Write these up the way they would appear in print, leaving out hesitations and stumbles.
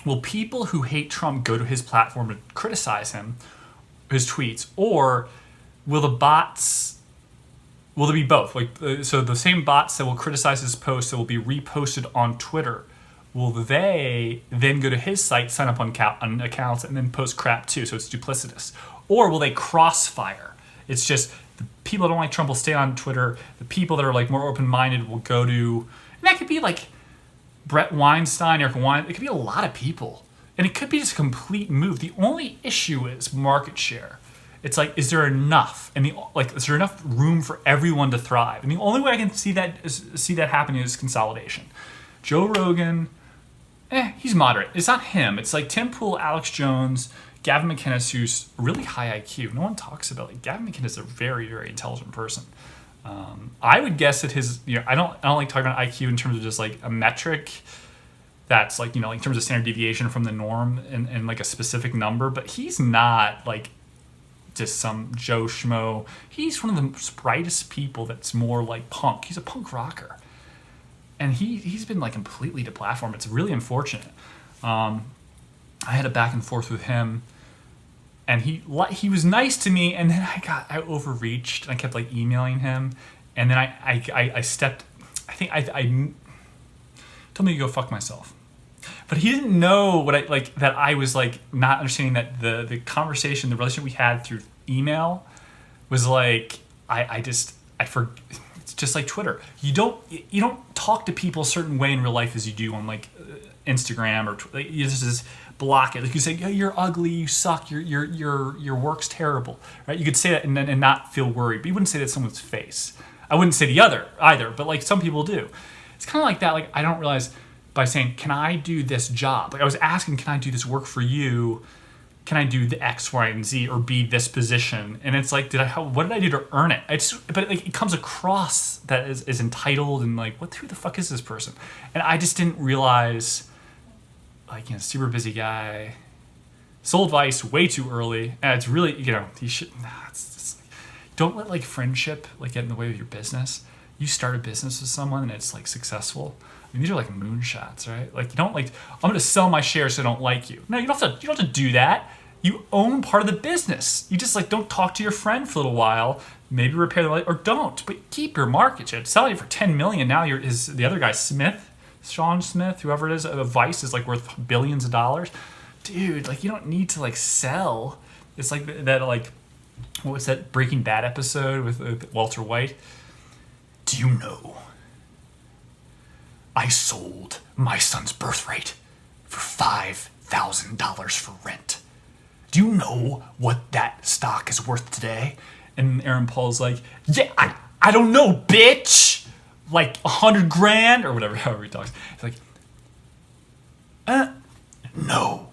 will people who hate Trump go to his platform to criticize him, his tweets, or will the bots? Will there be both? So the same bots that will criticize his posts that will be reposted on Twitter, will they then go to his site, sign up on accounts, and then post crap too? So it's duplicitous. Or will they crossfire? It's just the people that don't like Trump will stay on Twitter. The people that are like more open-minded will go to, and that could be like Brett Weinstein, Eric Weinstein. It could be a lot of people, and it could be just a complete move. The only issue is market share. It's like, is there enough? And is there enough room for everyone to thrive? And the only way I can see that happening is consolidation. Joe Rogan, he's moderate. It's not him. It's like Tim Pool, Alex Jones, Gavin McInnes, who's really high IQ. No one talks about Gavin McInnes is a very, very intelligent person. I would guess that his, I don't like talking about IQ in terms of just like a metric that's like, in terms of standard deviation from the norm and like a specific number, but he's not like just some Joe Schmo. He's one of the brightest people that's more like punk. He's a punk rocker. And he's been like completely deplatformed. It's really unfortunate. I had a back and forth with him, and he was nice to me, and then I overreached, and I kept like emailing him, and then I stepped. I think I told me to go fuck myself. But he didn't know what that I was like not understanding that the conversation, the relationship we had through email was like it's just like Twitter. You don't talk to people a certain way in real life as you do on like Instagram or you just block it. Like you say, yeah, you're ugly, you suck, your work's terrible, right? You could say that and not feel worried, but you wouldn't say that to someone's face. I wouldn't say the other either, but like some people do. It's kind of like that. Like I don't realize by saying, can I do this job? Like I was asking, can I do this work for you? Can I do the X, Y, and Z or be this position? And it's like, what did I do to earn it? But like it comes across that is entitled and like, who the fuck is this person? And I just didn't realize, like, super busy guy, sold advice way too early. And it's really, you should, it's just, don't let like friendship like get in the way of your business. You start a business with someone and it's like successful. I mean, these are like moonshots, right? Like you don't like, I'm going to sell my shares so I don't like you. No, you don't have to do that. You own part of the business. You just like don't talk to your friend for a little while, maybe repair the light or don't, but keep your market share. It's selling for $10 million. Now the other guy, Sean Smith, whoever it is, Vice is like worth billions of dollars. Dude, like you don't need to like sell. It's like that like, what was that Breaking Bad episode with Walter White? Do you know? I sold my son's birthright for $5,000 for rent. Do you know what that stock is worth today? And Aaron Paul's like, yeah, I don't know, bitch. Like 100 grand or whatever, however he talks. It's like, no.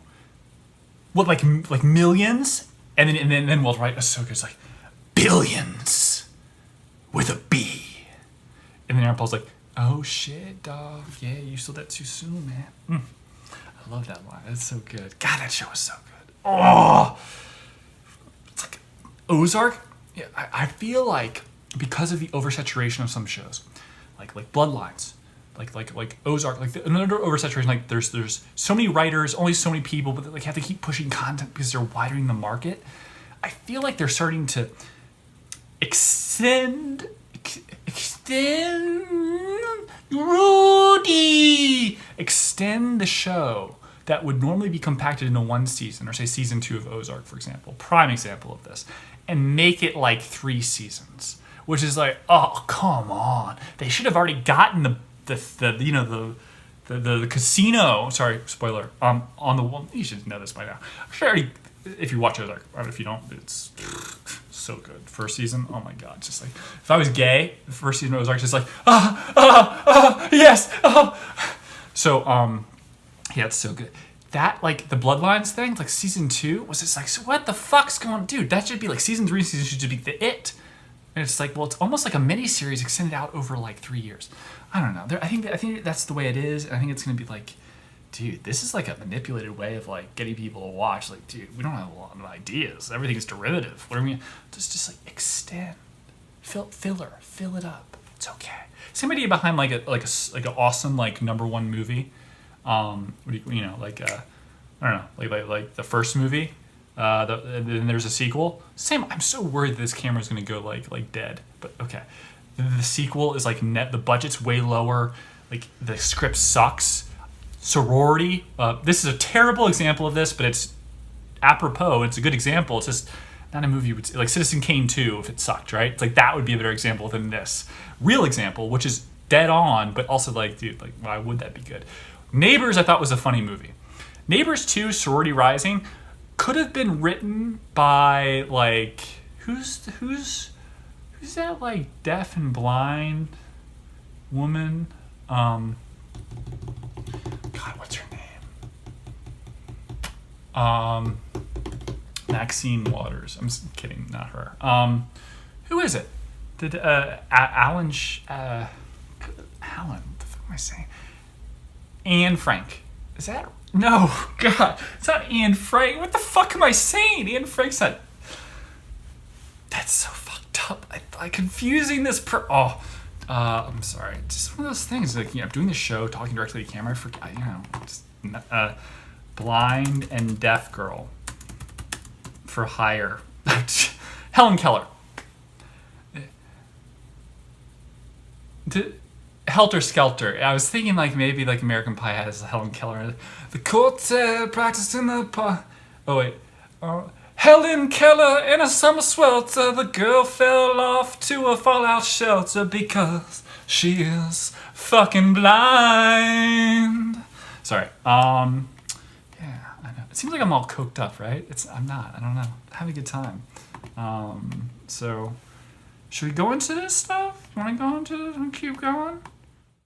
What, like millions? And then Walter White, Ahsoka's like, billions with a B. And then Aaron Paul's like, oh shit, dog. Yeah, you sold that too soon, man. I love that line. That's so good. God, that show is so good. Oh, it's like Ozark. Yeah, I feel like because of the oversaturation of some shows, like Bloodlines, like Ozark, like another oversaturation. Like there's so many writers, only so many people, but they like have to keep pushing content because they're widening the market. I feel like they're starting to extend the show that would normally be compacted into one season, or say season 2 of Ozark, for example, prime example of this, and make it like 3 seasons, which is like, oh, come on. They should have already gotten the casino, sorry, spoiler, on the one, you should know this by now. I'm sure already, if you watch Ozark, or if you don't, it's so good. First season, oh my god, just like, if I was gay, the first season of Ozark, just like, yes, So, yeah, it's so good. That, like, the Bloodlines thing, like, season 2, was just like, so what the fuck's going on? Dude, that should be, like, season 3 should be it. And it's like, well, it's almost like a mini-series extended out over, like, 3 years. I don't know. I think that's the way it is, and I think it's going to be, like, dude, this is, like, a manipulated way of, like, getting people to watch. Like, dude, we don't have a lot of ideas. Everything is derivative. What are we... Just like, extend. Fill it up. It's okay. Same idea behind, like an awesome, like, #1 movie. I don't know, like the first movie. And then there's a sequel. Same. I'm so worried this camera's gonna go like dead. But okay. The sequel is like the budget's way lower. Like the script sucks. Sorority. This is a terrible example of this, but it's apropos. It's a good example. It's just not a movie you would like Citizen Kane 2 if it sucked, right? It's like that would be a better example than this. Real example, which is dead on, but also like, dude, like why would that be good? Neighbors I thought was a funny movie. Neighbors 2, Sorority Rising, could have been written by like who's that like deaf and blind woman? God, what's her name? Maxine Waters. I'm just kidding, not her. Who is it? Did Alan? Alan? What the fuck am I saying? Anne Frank. Is that? No, God, it's not Anne Frank. What the fuck am I saying? Anne Frank's not. That's so fucked up. I confusing this I'm sorry. It's just one of those things. Like, you know, doing the show, talking directly to the camera. I forget. You know, just, blind and deaf girl for hire. Helen Keller. Helter Skelter. I was thinking like maybe like American Pie has Helen Keller. The court practiced in the pie. Oh wait. Helen Keller in a summer swelter. The girl fell off to a fallout shelter because she is fucking blind. Sorry. Yeah, I know. It seems like I'm all coked up, right? I'm not. I don't know. I'm having a good time. So should we go into this stuff? You want to go into it and keep going?